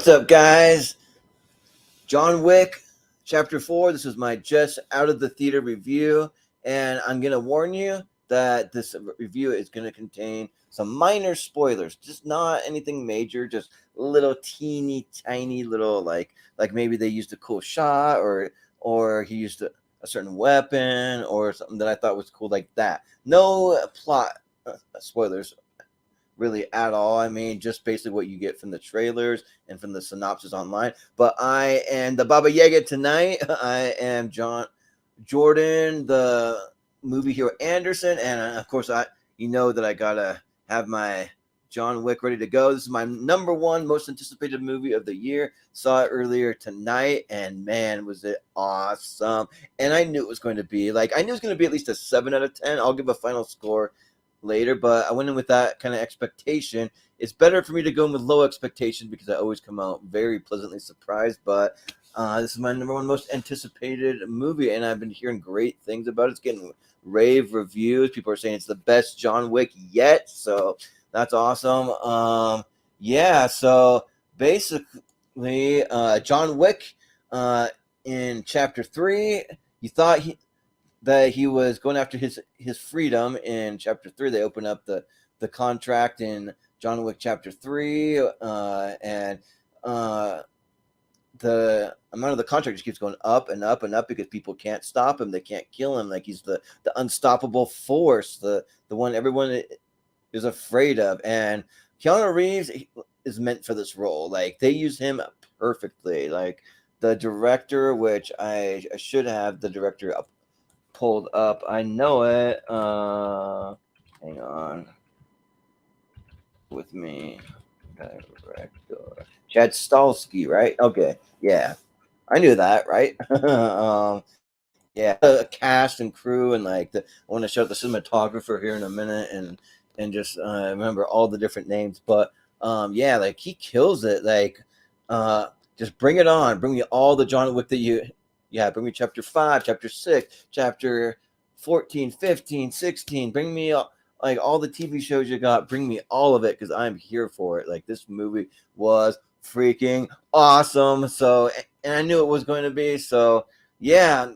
What's up, guys? John Wick, Chapter 4. This is my just out of the theater review, and I'm going to warn you that this review is going to contain some minor spoilers, just not anything major, just little teeny tiny little like maybe they used a cool shot or he used a certain weapon or something that I thought was cool like that. No plot spoilers really at all. I mean, just basically what you get from the trailers and from the synopsis online. But I am the Baba Yaga tonight. I am Jordan, the movie hero Anderson, and of course you know that I gotta have my John Wick ready to go. This is my number one most anticipated movie of the year. Saw it earlier tonight, and man, was it awesome! And I knew it was going to be I knew it was going to be at least a 7 out of 10. I'll give a final score later, but I went in with that kind of expectation. It's better for me to go in with low expectation because I always come out very pleasantly surprised. But this is my number one most anticipated movie, and I've been hearing great things about it. It's getting rave reviews. People are saying it's the best John Wick yet, so that's awesome. Yeah, so basically, John Wick in Chapter 3, you thought that he was going after his freedom in Chapter 3. They open up the contract in John Wick Chapter 3, and the amount of the contract just keeps going up and up and up because people can't stop him. They can't kill him. Like he's the unstoppable force, the one everyone is afraid of. And Keanu Reeves is meant for this role. Like they use him perfectly. Like the director, which I should have the director pulled up. I know it. Hang on. With me. Director. Chad Stahelski, right? Okay. Yeah. I knew that, right? Yeah. The cast and crew and I want to show the cinematographer here in a minute and just remember all the different names. But yeah, like he kills it. Just bring it on. Bring me all the John Wick that bring me Chapter 5, Chapter 6, Chapter 14, 15, 16. Bring me all the TV shows you got. Bring me all of it because I'm here for it. Like this movie was freaking awesome. So, and I knew it was going to be. So, yeah.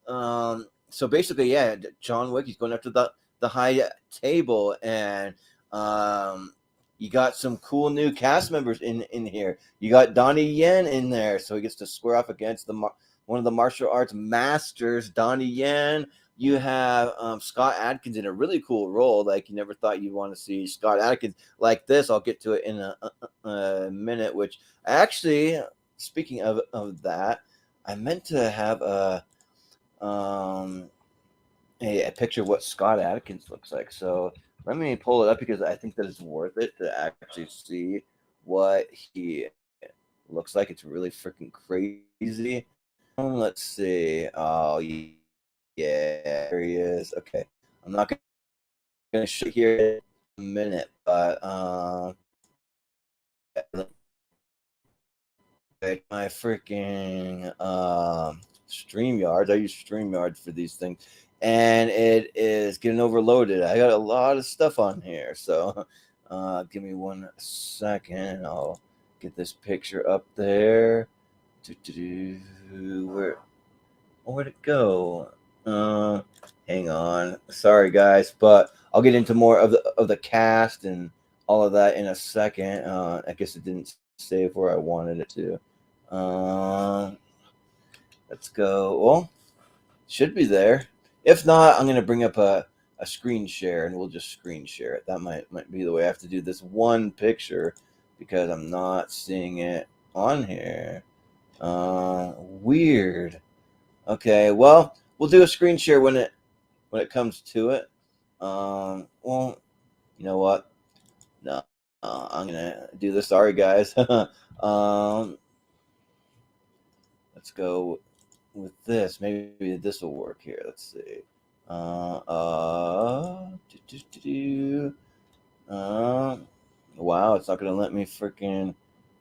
So basically, yeah, John Wick, he's going after the high table, and you got some cool new cast members in here. You got Donnie Yen in there, so he gets to square off against one of the martial arts masters, Donnie Yen. You have Scott Adkins in a really cool role. Like you never thought you'd want to see Scott Adkins like this. I'll get to it in a minute. Which actually, speaking of that, I meant to have a picture of what Scott Adkins looks like. So let me pull it up because I think that it's worth it to actually see what he looks like. It's really freaking crazy. Let's see. Oh, yeah, there he is. Okay. I'm not going to show you here in a minute, but my freaking StreamYards. I use StreamYards for these things, and it is getting overloaded. I got a lot of stuff on here, so give me 1 second. I'll get this picture up there. Where'd it go? Hang on. Sorry, guys, but I'll get into more of the cast and all of that in a second. I guess it didn't save where I wanted it to. Let's go. Well, should be there. If not, I'm gonna bring up a screen share and we'll just screen share it. That might be the way I have to do this one picture because I'm not seeing it on here. Weird. Okay, well, we'll do a screen share when it comes to it. Well, you know what? No, I'm gonna do this. Sorry, guys. Let's go with this. Maybe this will work here. Let's see. Wow, it's not gonna let me freaking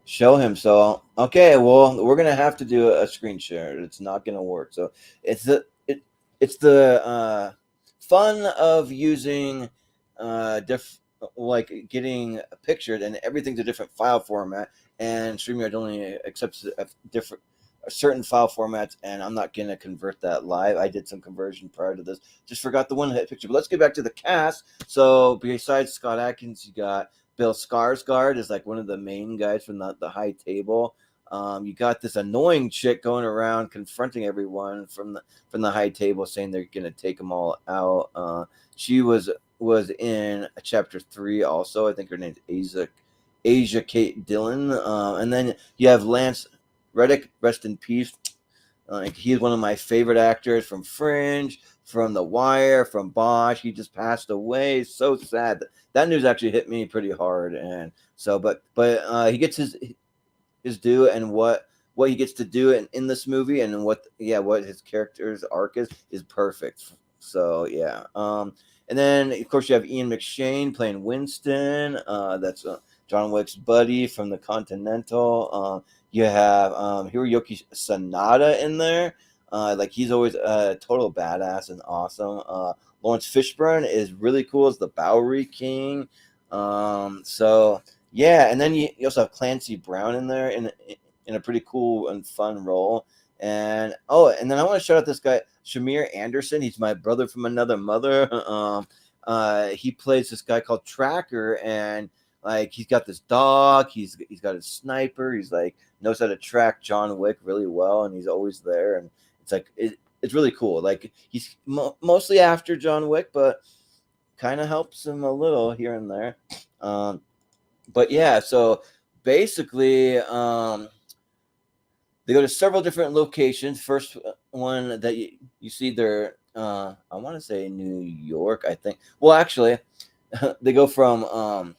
show him. So okay, well, we're gonna have to do a screen share. It's not gonna work. So it's the fun of using like getting pictured, and everything's a different file format, and StreamYard only accepts certain file formats, and I'm not gonna convert that live. I did some conversion prior to this. Just forgot the one hit picture. But let's get back to the cast. So besides Scott Adkins, you got Bill Skarsgård is like one of the main guys from the high table. You got this annoying chick going around confronting everyone from the high table, saying they're gonna take them all out. She was in chapter 3 also. I think her name's Asia Kate Dillon. And then you have Lance Reddick, rest in peace. He's one of my favorite actors from Fringe, from The Wire, from Bosch. He just passed away. So sad. That news actually hit me pretty hard, and so, but he gets his due, and what he gets to do in this movie, and what his character's arc is perfect. So yeah. And then of course you have Ian McShane playing Winston. That's John Wick's buddy from the Continental. You have Hiroyuki Sanada in there. Like he's always a total badass and awesome. Lawrence Fishburne is really cool as the Bowery King. So yeah, and then you also have Clancy Brown in there in a pretty cool and fun role. And and then I want to shout out this guy Shamir Anderson. He's my brother from another mother. He plays this guy called Tracker, and like he's got this dog. He's got a sniper. He's like knows how to track John Wick really well, and he's always there. And it's like it's really cool. Like he's mostly after John Wick, but kind of helps him a little here and there. But yeah, so basically, they go to several different locations. First one that you see there, I want to say New York, I think. Well, actually, they go from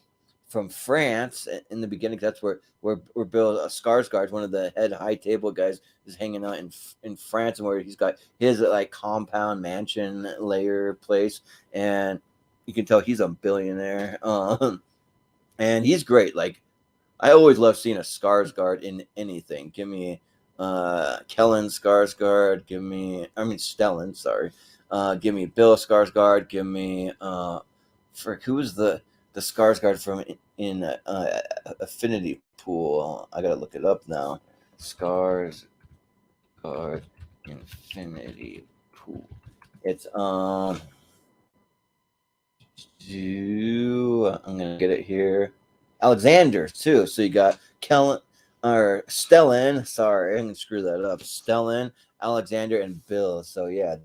France in the beginning. That's where Bill Skarsgård, one of the head high table guys, is hanging out in France, and where he's got his like compound mansion layer place, and you can tell he's a billionaire. And he's great. Like I always love seeing a Skarsgård in anything. Give me Kellen Skarsgård. Stellan. Sorry. Give me Bill Skarsgård. Give me who was the Skarsgård from in Affinity Pool? I gotta look it up now. Skarsgård Infinity Pool. It's I'm gonna get it here. Alexander too. So you got Kellen or Stellan. Sorry, I'm gonna screw that up. Stellan, Alexander, and Bill. So yeah,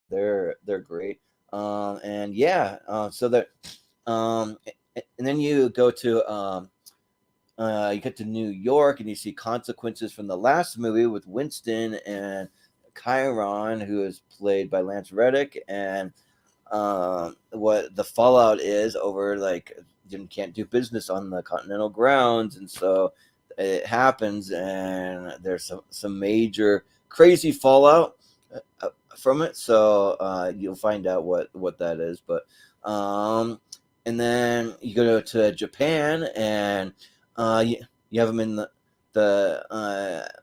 they're great. And yeah, so that and then you go to you get to New York, and you see consequences from the last movie with Winston and Chiron, who is played by Lance Reddick, and what the fallout is over like can't do business on the Continental grounds, and so it happens, and there's some major crazy fallout from it. So you'll find out what that is, but and then you go to Japan, and you have them in the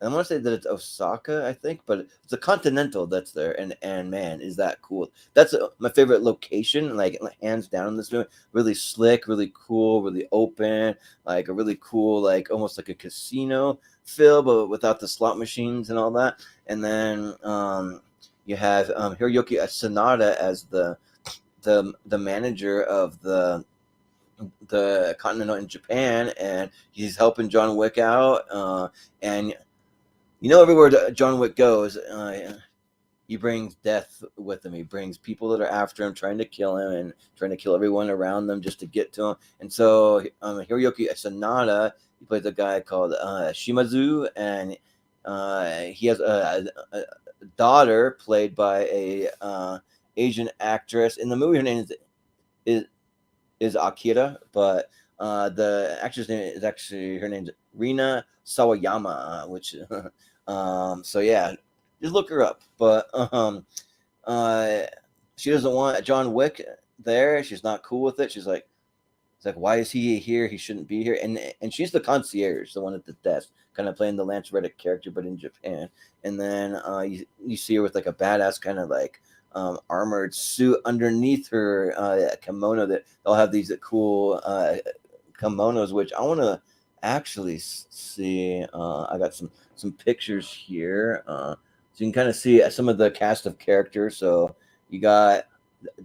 I want to say that it's Osaka, I think, but it's a Continental that's there, and man, is that cool! That's my favorite location, like hands down in this movie. Really slick, really cool, really open, like a really cool, like almost like a casino feel, but without the slot machines and all that. And then you have Hiroyuki Sanada as the manager of the Continental in Japan, and he's helping John Wick out, and everywhere John Wick goes, he brings death with him. He brings people that are after him, trying to kill him, and trying to kill everyone around them just to get to him. And so Hiroyuki Sanada, he plays a guy called Shimazu, and he has a daughter played by a Asian actress. In the movie, her name is Akira, but the actress name is actually, her name's Rina Sawayama, which so yeah, just look her up. But she doesn't want John Wick there. She's not cool with it. She's like, it's like, why is he here? He shouldn't be here. And she's the concierge, the one at the desk, kind of playing the Lance Reddick character, but in Japan. And then you see her with like a badass kind of like armored suit underneath her kimono. That they'll have these cool kimonos, which I want to actually see. I got some pictures here, so you can kind of see some of the cast of characters. So you got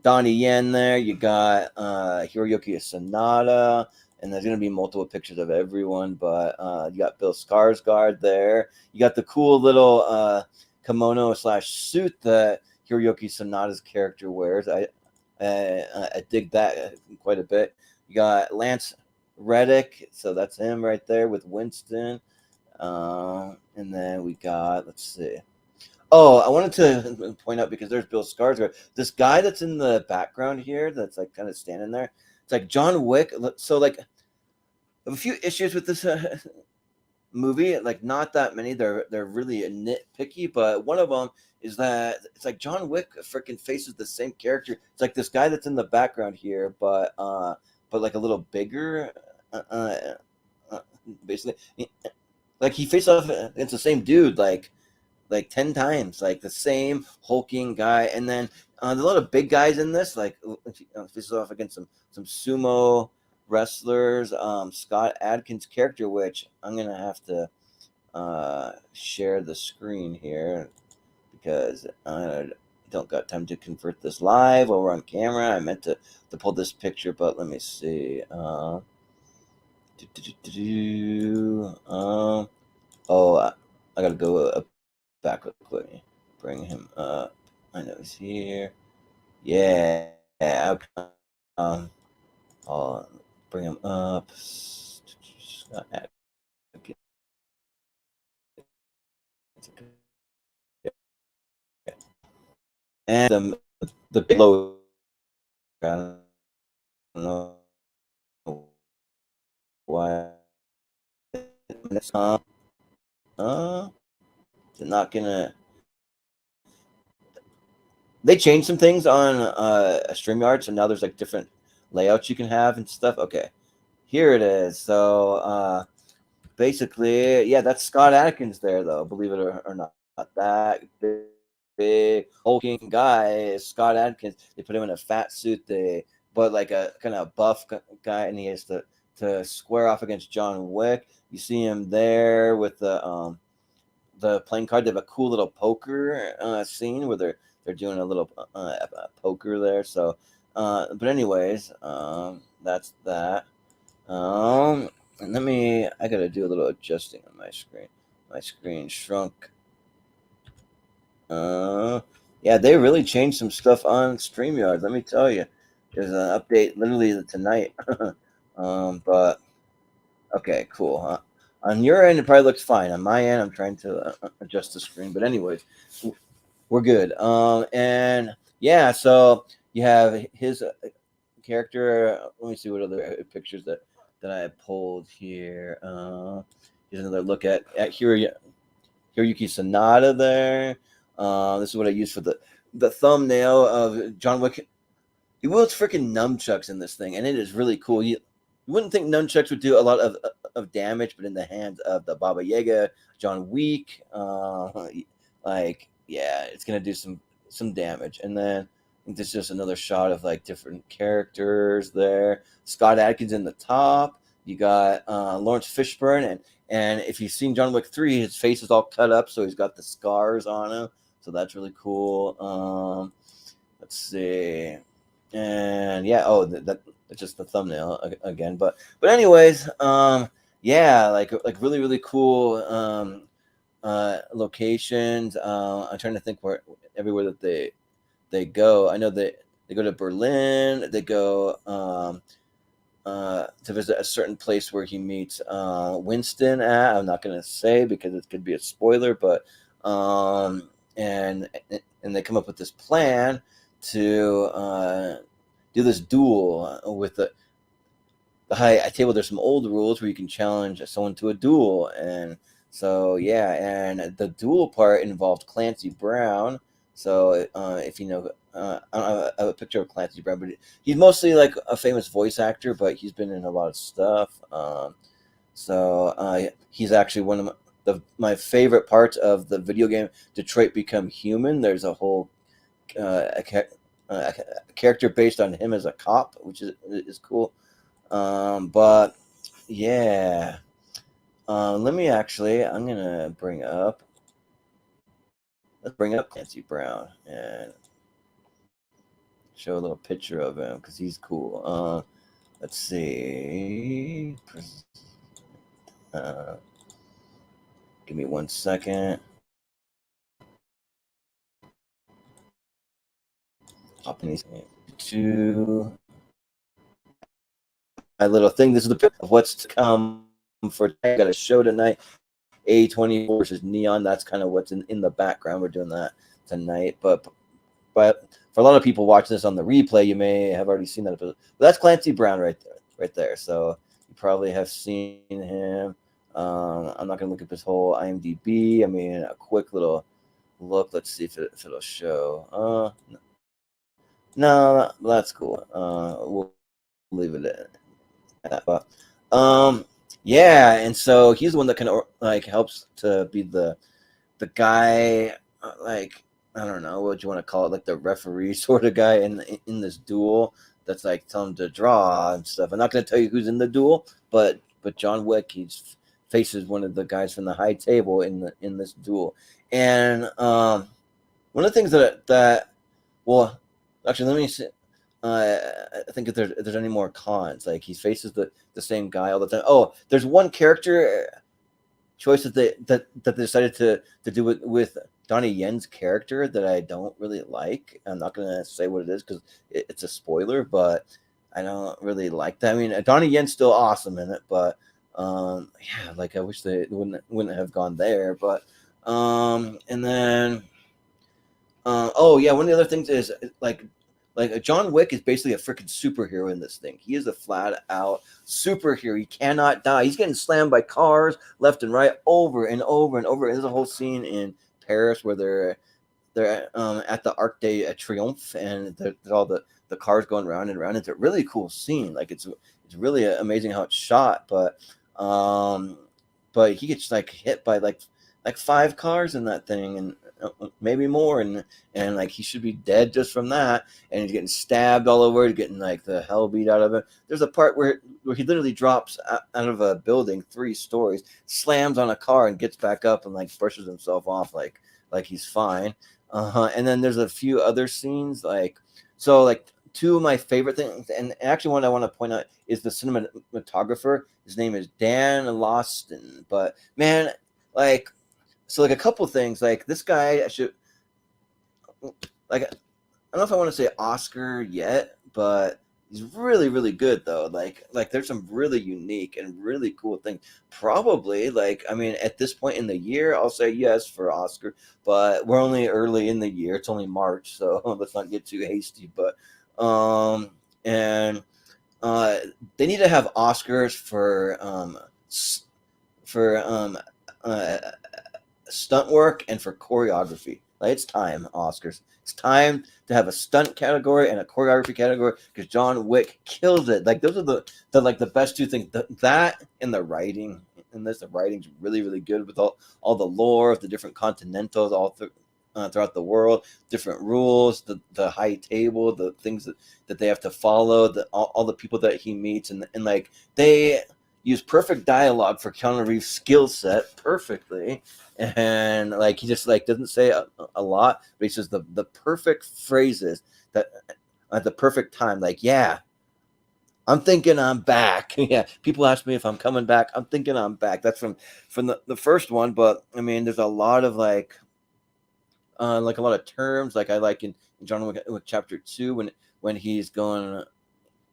Donnie Yen there. You got Hiroyuki Sanada, and there's gonna be multiple pictures of everyone. But you got Bill Skarsgård there. You got the cool little kimono slash suit that Hiroyuki Sanada's character wears. I dig that quite a bit. You got Lance Reddick, so that's him right there with Winston. And then we got, let's see. Oh, I wanted to point out because there's Bill Skarsgård. This guy that's in the background here, that's like kind of standing there. It's like John Wick. So like, I have a few issues with this movie. Like not that many. They're really nitpicky, but one of them is that it's like John Wick freaking faces the same character. It's like this guy that's in the background here, but like a little bigger. Basically, like he faces off against the same dude like 10 times, like the same hulking guy. And then there's a lot of big guys in this, like faces off against some sumo wrestlers. Scott Adkins' character, which I'm gonna have to share the screen here because I don't got time to convert this live while we're on camera. I meant to pull this picture, but let me see. Oh, I gotta go back real quick. Bring him up. I know he's here. Yeah. Okay. I'll bring him up. And the big low. I don't know why. They're not gonna. They changed some things on StreamYard, so now there's like different layouts you can have and stuff. Okay, here it is. So basically, yeah, that's Scott Adkins there, though. Believe it or not, that big hulking guy is Scott Adkins. They put him in a fat suit. But like a kind of buff guy, and he has to square off against John Wick. You see him there with the playing card. They have a cool little poker scene where they're doing a little poker there. So, but anyways, that's that. And I gotta do a little adjusting on my screen. My screen shrunk. Yeah, they really changed some stuff on StreamYard. Let me tell you, there's an update literally tonight. But okay, cool. On your end, it probably looks fine. On my end, I'm trying to adjust the screen. But anyways, we're good. And yeah, so you have his character. Let me see what other pictures that I pulled here. Here's another look at Hiroyuki Sanada there. This is what I used for the thumbnail of John Wick. He wields freaking nunchucks in this thing, and it is really cool. You wouldn't think nunchucks would do a lot of damage, but in the hands of the Baba Yaga, John Wick, like yeah, it's gonna do some damage. And then I think there's just another shot of like different characters there. Scott Adkins in the top. You got Lawrence Fishburne, and if you've seen John Wick 3, his face is all cut up, so he's got the scars on him. So that's really cool. Let's see. And yeah, that's just the thumbnail again. But anyways, yeah, like really really cool locations. I'm trying to think where everywhere that they go. I know they go to Berlin. They go to visit a certain place where he meets Winston at. I'm not gonna say because it could be a spoiler, but and they come up with this plan to do this duel with the high table. There's some old rules where you can challenge someone to a duel, and so yeah, and the duel part involved Clancy Brown. So if you know, I have a picture of Clancy Brown, but he's mostly like a famous voice actor, but he's been in a lot of stuff. So he's actually one of my favorite parts of the video game Detroit Become Human. There's a whole a character based on him as a cop, which is cool. But yeah, let me actually. Let's bring up Clancy Brown and show a little picture of him because he's cool. Let's see. Uh, Give me 1 second. Popping these to my little thing. This is the picture of what's to come for. I got a show tonight. A24 versus Neon. That's kind of what's in the background. We're doing that tonight. But for a lot of people watching this on the replay, you may have already seen that episode. But that's Clancy Brown right there. So you probably have seen him. I'm not gonna look up his whole IMDb. I mean, a quick little look. Let's see if it'll show. No, that's cool. We'll leave it at that. But yeah, and so he's the one that kind of like helps to be the guy, like, I don't know what you want to call it, like the referee sort of guy in this duel. That's like telling him to draw and stuff. I'm not going to tell you who's in the duel, but John Wick, faces one of the guys from the high table in this duel. And one of the things that well, actually, let me see. I think if there's any more cons, like he faces the same guy all the time. Oh, there's one character choice that they decided to do with Donnie Yen's character that I don't really like. I'm not gonna say what it is because it's a spoiler, but I don't really like that. I mean, Donnie Yen's still awesome in it, but yeah, like I wish they wouldn't have gone there. But and then oh yeah, one of the other things is like John Wick is basically a freaking superhero in this thing. He is a flat out superhero. He cannot die. He's getting slammed by cars left and right over and over and over. There's a whole scene in Paris where they're at the Arc de Triomphe and there's all the cars going round and round. It's a really cool scene. Like it's really amazing how it's shot. But he gets like hit by like 5 cars in that thing and maybe more, and like he should be dead just from that, and he's getting stabbed all over, getting like the hell beat out of him. There's a part where he literally drops out of a building 3 stories, slams on a car, and gets back up and like brushes himself off like he's fine. And then there's a few other scenes like 2 of my favorite things, and actually one I want to point out is the cinematographer. His name is Dan Lawson, but man, like. So like a couple things, like this guy I don't know if I want to say Oscar yet, but he's really, really good though. Like there's some really unique and really cool things. Probably I mean at this point in the year I'll say yes for Oscar, but we're only early in the year. It's only March, so let's not get too hasty. But and they need to have Oscars for stunt work and for choreography. Like it's time, Oscars. It's time to have a stunt category and a choreography category because John Wick kills it. Like those are the best 2 things. That and the writing. And the writing's really, really good with all the lore of the different continentals throughout the world, different rules, the high table, the things that they have to follow, all the people that he meets, and like they use perfect dialogue for Keanu Reeves' skill set perfectly. And like he just like doesn't say a lot, but he says the perfect phrases that at the perfect time. Like, yeah, I'm thinking I'm back. Yeah, people ask me if I'm coming back. I'm thinking I'm back. That's from the first one. But I mean, there's a lot of like a lot of terms like I like in John Wick Chapter 2 when he's going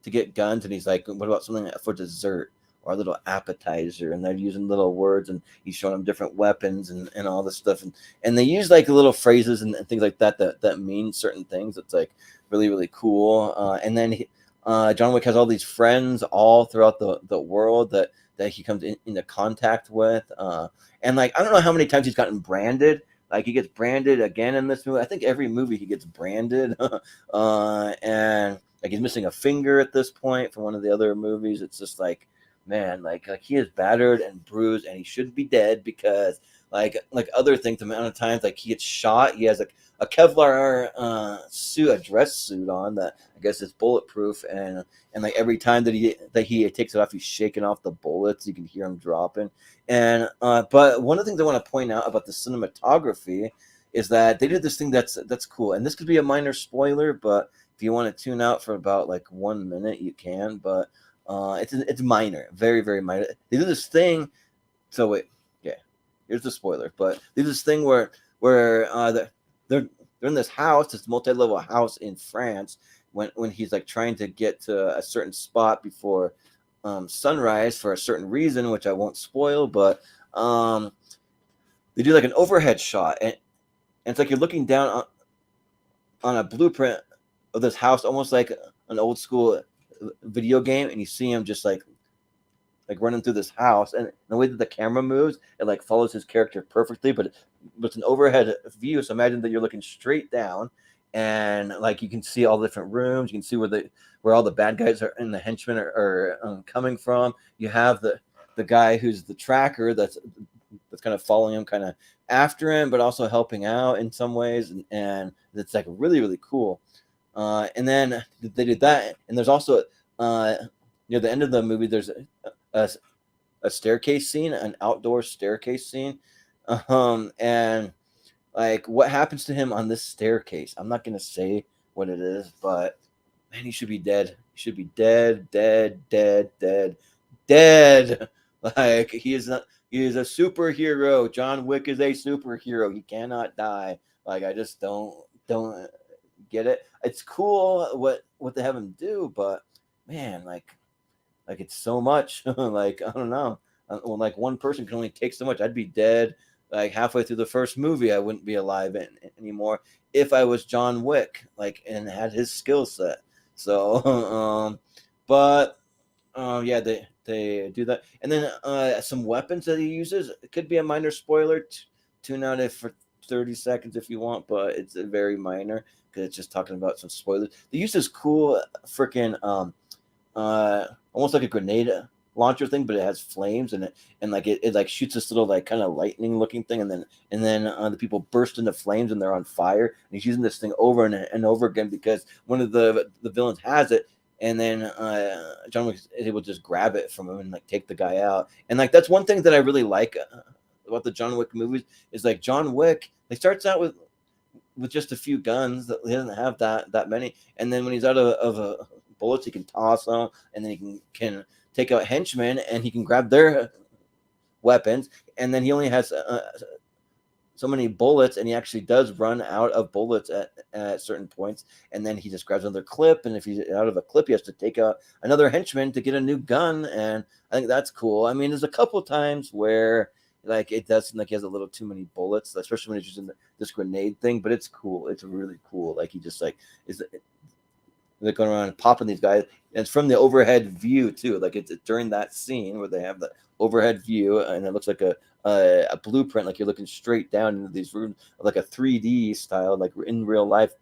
to get guns and he's like, what about something for dessert? Or a little appetizer, and they're using little words, and he's showing them different weapons and all this stuff, and they use like little phrases and things like that mean certain things. It's like really, really cool. And then John Wick has all these friends all throughout the world that he comes into contact with, and like I don't know how many times he's gotten branded. Like he gets branded again in this movie. I think every movie he gets branded, and like he's missing a finger at this point from one of the other movies. It's just like. Man, like he is battered and bruised, and he should be dead because like other things. The amount of times like he gets shot, he has a Kevlar suit, a dress suit on that I guess is bulletproof, and like every time that he takes it off, he's shaking off the bullets. You can hear him dropping. And but one of the things I want to point out about the cinematography is that they did this thing that's cool. And this could be a minor spoiler, but if you want to tune out for about like 1 minute, you can. But it's minor, very very minor. They do this thing. So wait, yeah, here's the spoiler. But they do this thing where they're in this house, this multi-level house in France, when he's like trying to get to a certain spot before sunrise for a certain reason, which I won't spoil. But they do like an overhead shot, and it's like you're looking down on a blueprint of this house, almost like an old school video game, and you see him just like running through this house, and the way that the camera moves, it like follows his character perfectly, but it's an overhead view. So imagine that you're looking straight down, and like you can see all the different rooms. You can see where all the bad guys are and the henchmen are coming from. You have the guy who's the tracker that's kind of following him, kind of after him, but also helping out in some ways, and it's like really really cool. And then they did that, and there's also near the end of the movie, there's a staircase scene, an outdoor staircase scene, and like what happens to him on this staircase. I'm not gonna say what it is, but man, he should be dead. He should be dead, dead, dead, dead, dead. Like he is not. He is a superhero. John Wick is a superhero. He cannot die. Like I just don't get it. It's cool what they have him do, but man, like it's so much. Like I don't know. Well, like one person can only take so much. I'd be dead like halfway through the first movie. I wouldn't be alive anymore if I was John Wick, like, and had his skill set. So, but yeah, they do that, and then some weapons that he uses. It could be a minor spoiler. Tune out it for 30 seconds if you want, but it's a very minor because it's just talking about some spoilers. They use this cool freaking almost like a grenade launcher thing, but it has flames and it like shoots this little like kind of lightning looking thing, and then the people burst into flames and they're on fire. And he's using this thing over and over again because one of the villains has it, and then John Wick is able to just grab it from him and like take the guy out. And like that's one thing that I really like about the John Wick movies is like John Wick. He starts out with just a few guns. That he doesn't have that many, and then when he's out of bullets, he can toss them, and then he can take out henchmen, and he can grab their weapons, and then he only has so many bullets, and he actually does run out of bullets at certain points, and then he just grabs another clip, and if he's out of a clip, he has to take out another henchman to get a new gun, and I think that's cool. I mean, there's a couple of times where like it does seem like he has a little too many bullets, especially when he's using this grenade thing, but it's cool. It's really cool. Like he just like is they're going around and popping these guys. And it's from the overhead view too. Like it's during that scene where they have the overhead view, and it looks like a blueprint, like you're looking straight down into these rooms, like a 3D style, like in real life.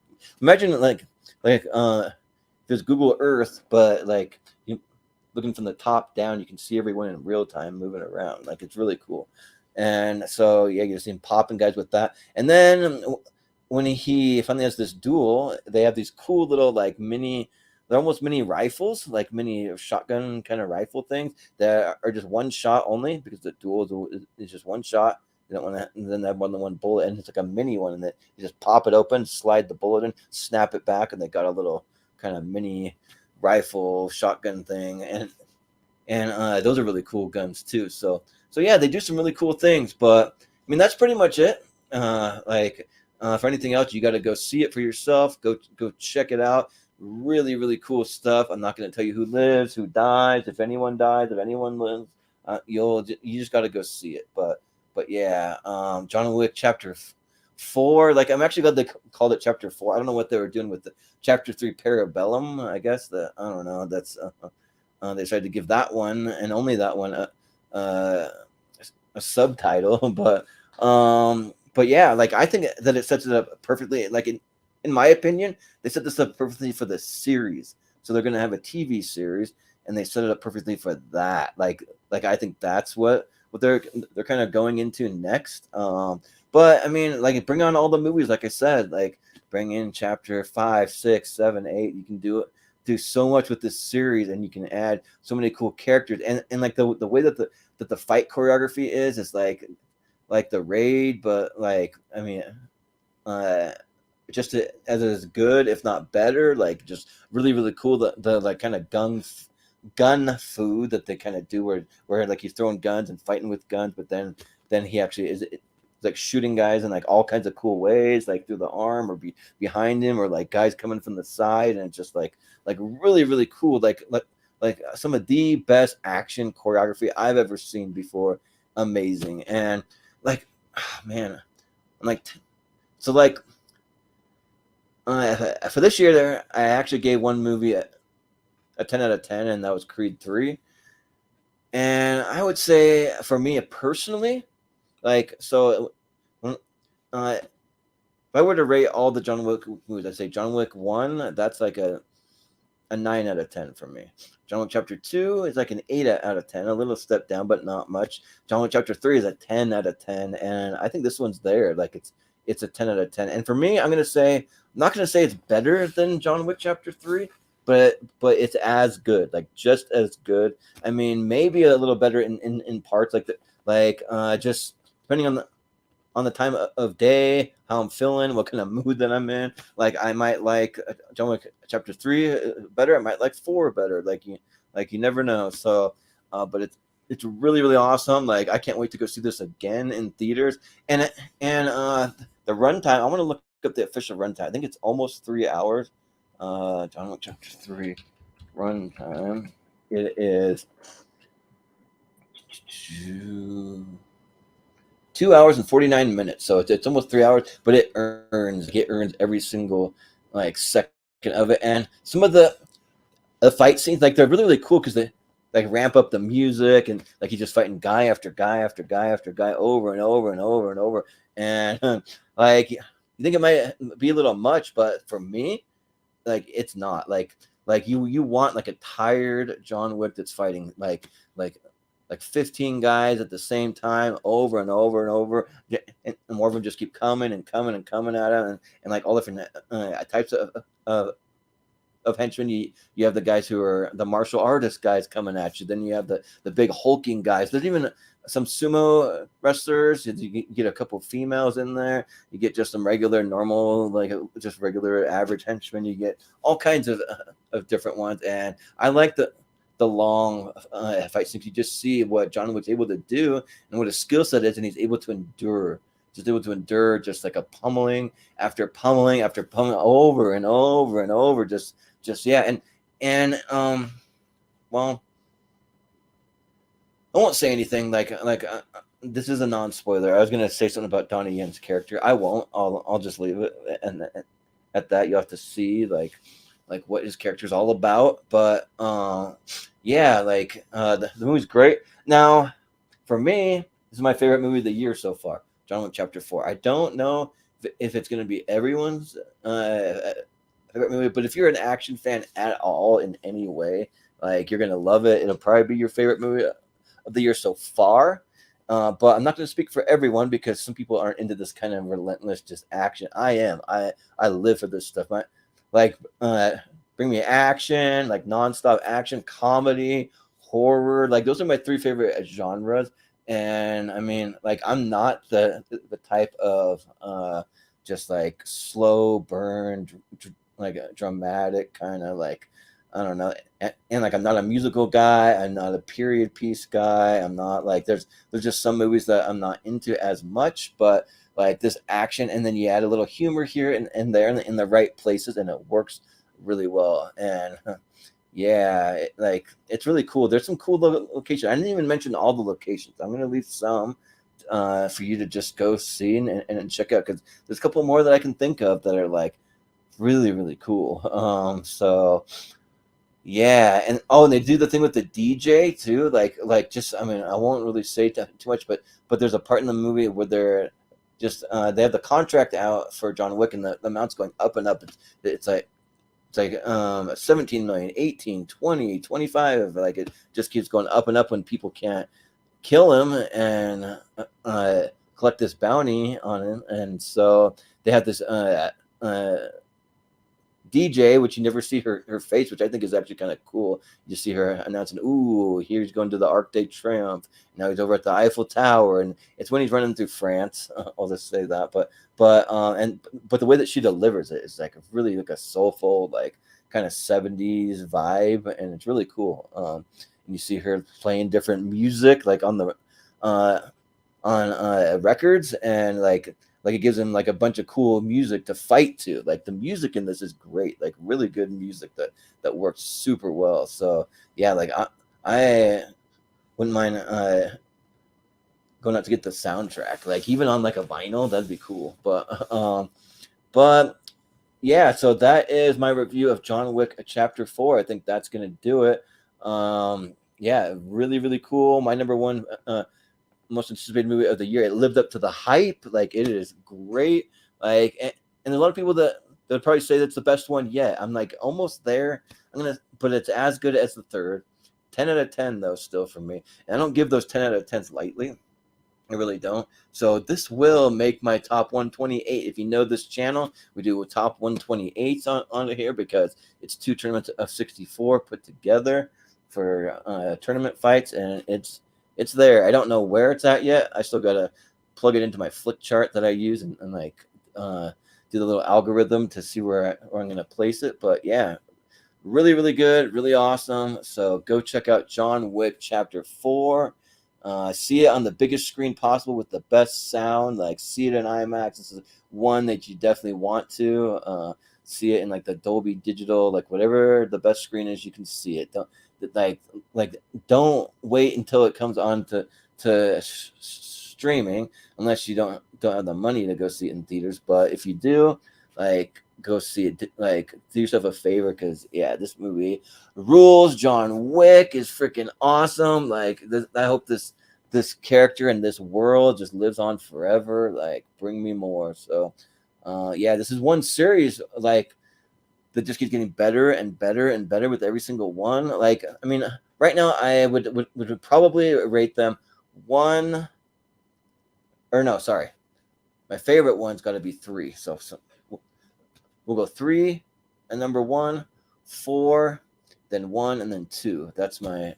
Imagine like there's Google Earth, but like you looking from the top down, you can see everyone in real time moving around. Like it's really cool. And so yeah, you see him popping guys with that, and then when he finally has this duel, they have these cool little like they're almost mini rifles, like mini shotgun kind of rifle things that are just one shot only because the duel is just one shot. They don't want to, and then they have more than one bullet, and it's like a mini one, and then you just pop it open, slide the bullet in, snap it back, and they got a little kind of mini rifle shotgun thing, and those are really cool guns too. So yeah, they do some really cool things, but I mean that's pretty much it. For anything else, you got to go see it for yourself. Go check it out. Really, really cool stuff. I'm not going to tell you who lives, who dies, if anyone dies, if anyone lives. You just got to go see it. But yeah, John Wick Chapter 4. Like I'm actually glad they called it Chapter 4. I don't know what they were doing with the Chapter 3 Parabellum. I guess that I don't know. That's they decided to give that one and only that one a subtitle, but yeah, like I think that it sets it up perfectly. Like in my opinion, they set this up perfectly for the series. So they're gonna have a TV series, and they set it up perfectly for that. Like I think that's what they're kind of going into next. But I mean, like bring on all the movies, like I said, like bring in chapter 5, 6, 7, 8. You can do so much with this series, and you can add so many cool characters, and like the way that the fight choreography is like the raid, but like I mean, uh, as good, if not better. Like just really really cool. The like kind of gun food that they kind of do, where like he's throwing guns and fighting with guns, but then he actually is like shooting guys in like all kinds of cool ways, like through the arm or behind him, or like guys coming from the side, and it's just like really really cool. Like some of the best action choreography I've ever seen before. Amazing. And like, oh, man, like so like for this year, there I actually gave one movie a 10 out of 10, and that was Creed 3. And I would say for me personally, like so, if I were to rate all the John Wick movies, I'd say John Wick 1, that's like a 9 out of 10 for me. John Wick Chapter 2 is like an 8 out of 10, a little step down, but not much. John Wick Chapter 3 is a 10 out of 10, and I think this one's there. Like it's a 10 out of 10. And for me, I'm not gonna say it's better than John Wick Chapter 3, but it's as good, like just as good. I mean, maybe a little better in parts, just depending on the time of day, how I'm feeling, what kind of mood that I'm in. Like I might like John Wick Chapter 3 better. I might like 4 better. Like you never know. So, but it's really really awesome. Like I can't wait to go see this again in theaters. And the runtime. I want to look up the official runtime. I think it's almost 3 hours. John Wick Chapter 3 runtime. It is 2 hours and 49 minutes, so it's almost 3 hours, but it earns every single like second of it. And some of the fight scenes, like they're really really cool because they like ramp up the music, and like he's just fighting guy after guy after guy after guy over and over and over and over. And like you think it might be a little much, but for me, like it's not. Like you want like a tired John Wick that's fighting like 15 guys at the same time over and over and over, and more of them just keep coming and coming and coming at him, and like all different types of henchmen. You have the guys who are the martial artist guys coming at you. Then you have the big hulking guys. There's even some sumo wrestlers. You get a couple of females in there. You get just some regular normal, like just regular average henchmen. You get all kinds of different ones. And I like the long fight scenes. You just see what John Wick's able to do and what his skill set is, and he's able to endure. Just able to endure just like a pummeling after pummeling after pummeling over and over and over. Just yeah. And well, I won't say anything like this is a non-spoiler. I was gonna say something about Donnie Yen's character. I won't. I'll just leave it and at that. You have to see like what his character is all about. But yeah, like the movie's great. Now, for me, this is my favorite movie of the year so far. John Wick Chapter 4. I don't know if it's going to be everyone's favorite movie, but if you're an action fan at all in any way, like you're going to love it. It'll probably be your favorite movie of the year so far. But I'm not going to speak for everyone because some people aren't into this kind of relentless just action. I am. I live for this stuff. Bring me action, like nonstop action, comedy, horror. Like those are my 3 favorite genres. And I mean, like I'm not the type of just like slow burn, like a dramatic kind of like, I don't know. And like I'm not a musical guy. I'm not a period piece guy. I'm not like there's just some movies that I'm not into as much. But like this action, and then you add a little humor here and there in the right places, and it works really well. And yeah, it's really cool. There's some cool locations. I didn't even mention all the locations. I'm gonna leave some for you to just go see and check out, because there's a couple more that I can think of that are like really really cool. So yeah, and they do the thing with the DJ too. Like just I mean I won't really say too much, but there's a part in the movie where they're just they have the contract out for John Wick, and the amount's going up and up. It's like 17 million, 18, 20, 25. Like it just keeps going up and up when people can't kill him and collect this bounty on him. And so they have this DJ, which you never see her face, which I think is actually kind of cool. You see her announcing, "Ooh, here's going to the Arc de Triomphe." Now he's over at the Eiffel Tower, and it's when he's running through France. I'll just say that. But the way that she delivers it is like really like a soulful, like kind of 70s vibe, and it's really cool. And you see her playing different music, like on the records, and like it gives him like a bunch of cool music to fight to. Like the music in this is great, like really good music that works super well. So yeah, like I wouldn't mind going out to get the soundtrack, like even on like a vinyl, that'd be cool. But yeah, so that is my review of John Wick Chapter 4. I think that's gonna do it. Yeah, really really cool. My number one most anticipated movie of the year. It lived up to the hype. Like it is great. Like and a lot of people that would probably say that's the best one yet. I'm like almost there. But it's as good as the third. 10 out of 10 though, still for me. And I don't give those 10 out of 10s lightly. I really don't. So this will make my top 128. If you know this channel, we do a top 128s on here because it's 2 tournaments of 64 put together for tournament fights, and it's there. I don't know where it's at yet. I still gotta plug it into my flick chart that I use and like do the little algorithm to see where I'm gonna place it. But yeah, really really good, really awesome. So go check out John Wick Chapter 4. See it on the biggest screen possible with the best sound. Like see it in IMAX. This is one that you definitely want to see it in like the Dolby Digital, like whatever the best screen is, you can see it. Don't like don't wait until it comes on to streaming unless you don't have the money to go see it in theaters. But if you do, like go see it. Like do yourself a favor, because yeah, this movie rules. John Wick is freaking awesome. Like I hope this character and this world just lives on forever. Like bring me more. So yeah, this is one series like that just keeps getting better and better and better with every single one. Like I mean, right now I would probably rate them one, or no, sorry, my favorite one's got to be 3. So we'll go 3 and number 1, 4, then 1, and then 2. That's my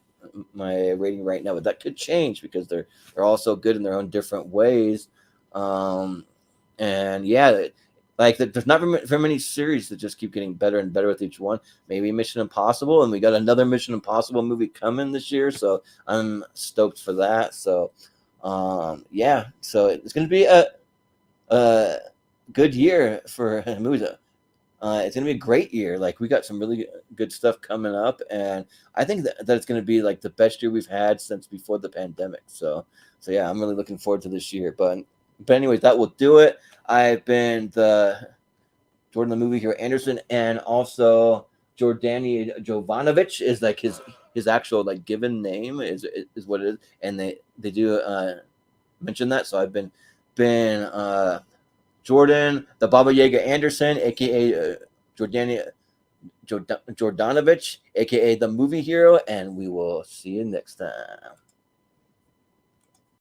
rating right now, but that could change because they're all so good in their own different ways. And yeah, like there's not very many series that just keep getting better and better with each one. Maybe Mission Impossible, and we got another Mission Impossible movie coming this year, so I'm stoked for that. So yeah, so it's gonna be a good year for movies. It's gonna be a great year. Like we got some really good stuff coming up, and I think that it's gonna be like the best year we've had since before the pandemic. So yeah, I'm really looking forward to this year. But anyways, that will do it. I've been the Jordan the Movie Hero Anderson, and also Jordani Jovanovic is like his actual like given name is what it is, and they do mention that. So I've been Jordan, the Baba Yaga Anderson, aka Jordanovic, aka the Movie Hero, and we will see you next time.